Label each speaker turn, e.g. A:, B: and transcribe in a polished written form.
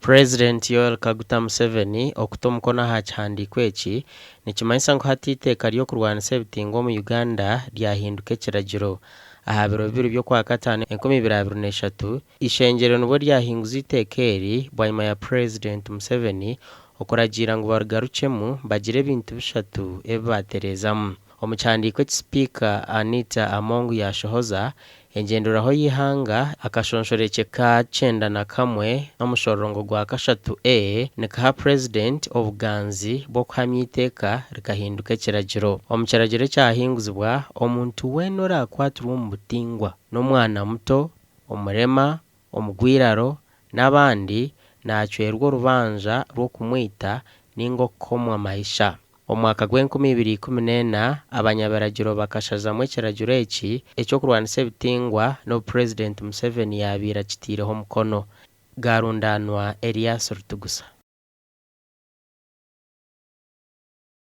A: President Yoweri Kaguta Museveni okuta omukono aha kihandiiko eki nikimanyisa ngu hati iteeka ry'okurwanisa ebitingwa mu Uganda ryahinduka ekiragiro. Aha biro bibiri by'okwa kataano 2023 ishengero nibwo ryahinguza iteeka eri bwanyuma ya President Museveni okuragira ngu barigarukemu bagire ebintu bishatu ebi batereezamu. Omu kihandiiko eki Sipiika Anita Amongu yashohoza engenderaho y'eihanga akashonshoreke ka 91 n'omushororongo gwa 3A nikaha President obuganzi bw'okuhamya iteeka rikahinduka ekiragiro. Omu kiragiro ekyahinguzibwa omuntu weena orakwatirwe omu butingwa n'omwana muto, omurema, omugwiraro n'abandi naacwerwa orubanja rw'okumwita ninga okukomwa maisha. Omwaka gw'2014 abanyabiragiro bakashazamu ekiragiro eki ekyokurwanisa ebitingwa no President Museveni yabiira kitiireho omukono. Garundanwa Elias Rutugusa.